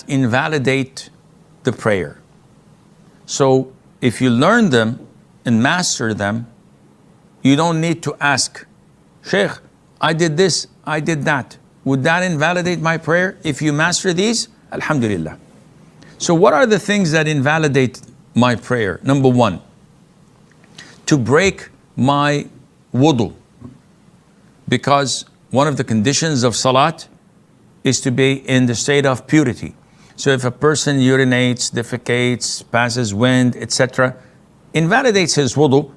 invalidate the prayer. So if you learn them and master them, you don't need to ask, Sheikh, I did this, I did that. Would that invalidate my prayer? If you master these, alhamdulillah. So what are the things that invalidate my prayer? Number one, to break my wudu. Because one of the conditions of salat is to be in the state of purity. So if a person urinates, defecates, passes wind, etc., invalidates his wudu,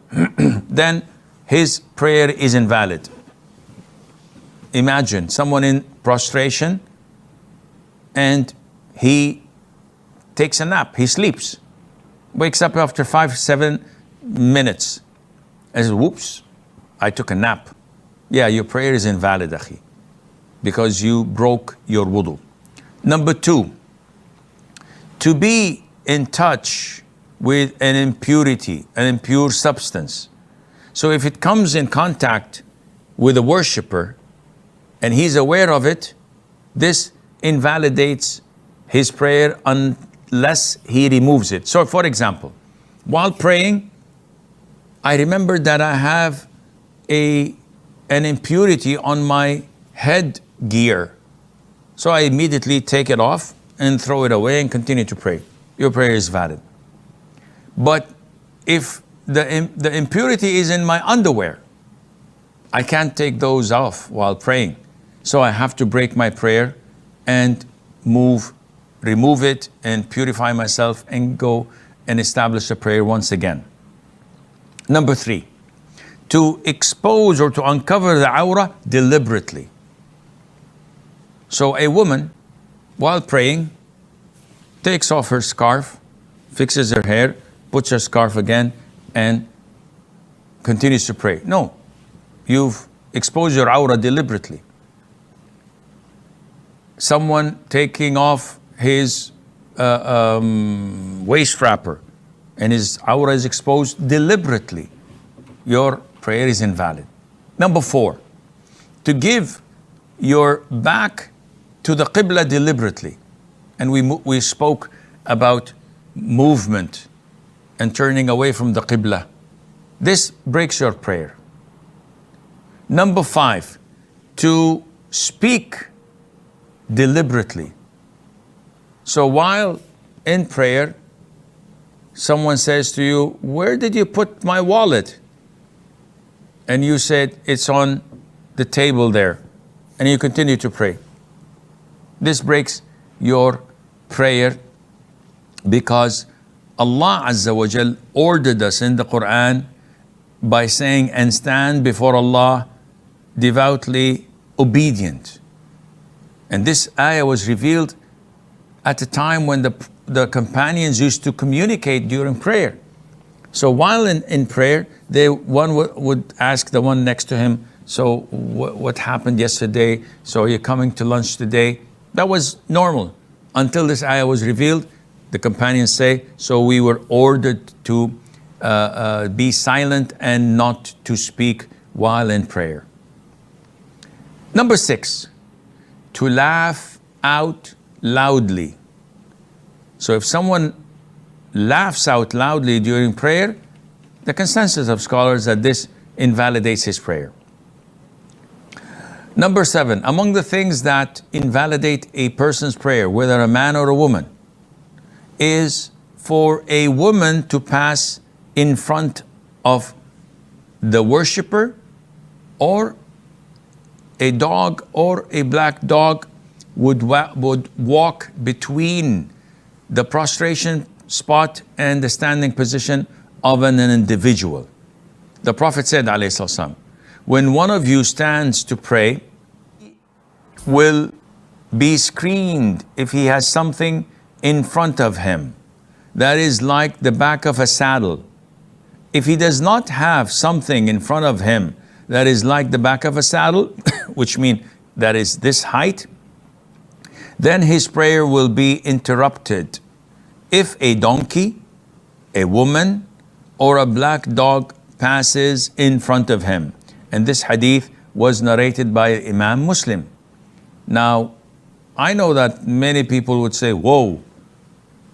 then his prayer is invalid. Imagine someone in prostration and he takes a nap, he sleeps, wakes up after 5-7 minutes and says, whoops, I took a nap. Yeah, your prayer is invalid, akhi, because you broke your wudu. Number two, to be in touch with an impurity, an impure substance. So if it comes in contact with a worshipper and he's aware of it, this invalidates his prayer unless he removes it. So for example, while praying, I remember that I have an impurity on my headgear. So I immediately take it off and throw it away and continue to pray. Your prayer is valid. But if the impurity is in my underwear, I can't take those off while praying. So I have to break my prayer and remove it and purify myself and go and establish a prayer once again. Number three, to expose or to uncover the awrah deliberately. So a woman, while praying, takes off her scarf, fixes her hair, puts her scarf again, and continues to pray. No, you've exposed your awrah deliberately. Someone taking off his waist wrapper and his awrah is exposed deliberately, your prayer is invalid. Number four, to give your back to the qibla deliberately. And we spoke about movement and turning away from the qibla. This breaks your prayer. Number five, to speak deliberately. So while in prayer, someone says to you, where did you put my wallet? And you said, it's on the table there. And you continue to pray. This breaks your prayer because Allah Azza wa Jal ordered us in the Quran by saying, and stand before Allah devoutly obedient. And this ayah was revealed at a time when the companions used to communicate during prayer. So while in prayer, one would ask the one next to him, so what happened yesterday? So are you coming to lunch today? That was normal until this ayah was revealed. The companions say, so we were ordered to be silent and not to speak while in prayer. Number six, to laugh out loudly. So if someone laughs out loudly during prayer, the consensus of scholars that this invalidates his prayer. Number seven, among the things that invalidate a person's prayer, whether a man or a woman, is for a woman to pass in front of the worshipper, or a dog or a black dog would walk between the prostration spot and the standing position of an individual. The Prophet said, alayhi salam, when one of you stands to pray, will be screened if he has something in front of him that is like the back of a saddle. If he does not have something in front of him that is like the back of a saddle, which means that is this height, then his prayer will be interrupted. If a donkey, a woman, or a black dog passes in front of him. And this hadith was narrated by Imam Muslim. Now, I know that many people would say, whoa,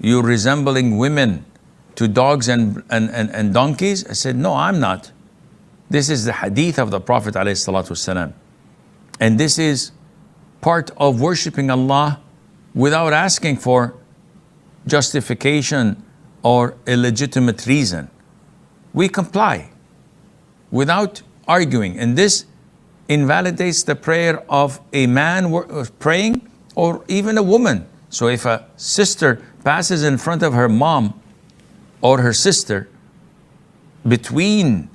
you're resembling women to dogs and donkeys? I said, no, I'm not. This is the hadith of the Prophet ﷺ. And this is part of worshiping Allah without asking for justification or a legitimate reason. We comply without arguing. And this invalidates the prayer of a man praying or even a woman. So if a sister passes in front of her mom or her sister, between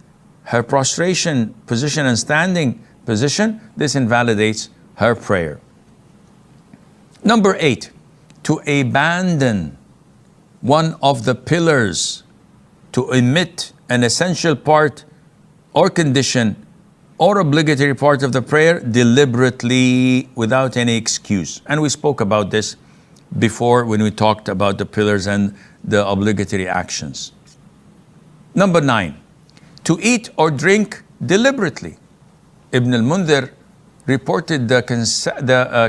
her prostration position and standing position, this invalidates her prayer. Number 8, to abandon one of the pillars, to omit an essential part or condition or obligatory part of the prayer deliberately without any excuse. And we spoke about this before when we talked about the pillars and the obligatory actions. Number 9, to eat or drink deliberately. Ibn al-Mundhir reported the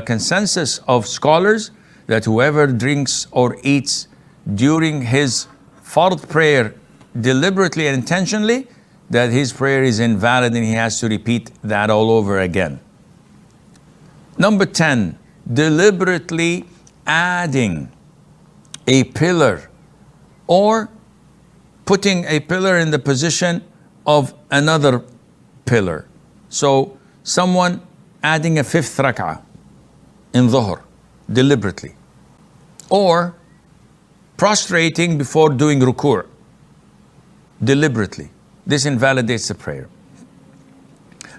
consensus of scholars that whoever drinks or eats during his fard prayer deliberately and intentionally, that his prayer is invalid and he has to repeat that all over again. Number 10, deliberately adding a pillar or putting a pillar in the position of another pillar. So someone adding a 5th rak'ah in dhuhr deliberately, or prostrating before doing ruku' deliberately. This invalidates the prayer.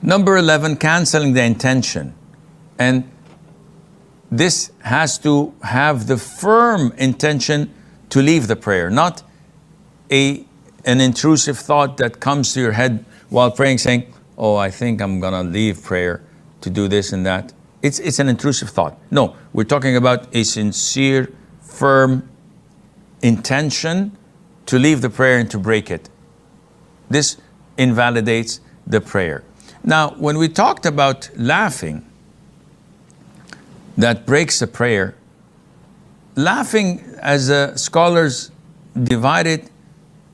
Number 11, canceling the intention. And this has to have the firm intention to leave the prayer, not an intrusive thought that comes to your head while praying saying, oh, I think I'm gonna leave prayer to do this and that. It's an intrusive thought. No, we're talking about a sincere, firm intention to leave the prayer and to break it. This invalidates the prayer. Now, when we talked about laughing, that breaks the prayer, laughing, as scholars divide it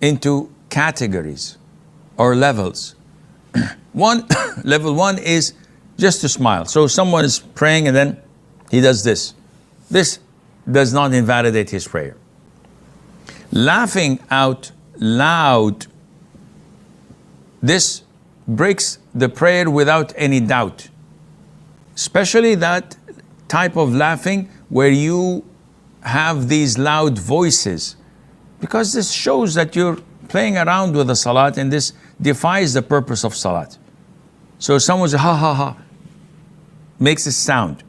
into categories or levels. Level 1 is just to smile. So someone is praying and then he does this. This does not invalidate his prayer. Laughing out loud, this breaks the prayer without any doubt. Especially that type of laughing where you have these loud voices, because this shows that you're playing around with the salat and this defies the purpose of salat. So someone says, ha ha ha, makes a sound.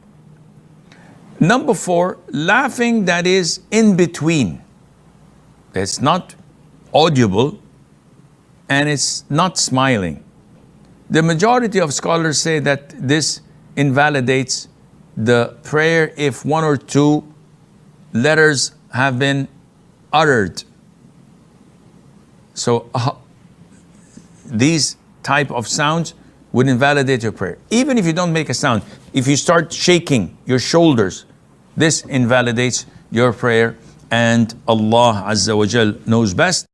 Number 4, laughing that is in between. It's not audible and it's not smiling. The majority of scholars say that this invalidates the prayer if 1 or 2 letters have been uttered. So these type of sounds would invalidate your prayer. Even if you don't make a sound, if you start shaking your shoulders, this invalidates your prayer, and Allah Azza wa Jal knows best.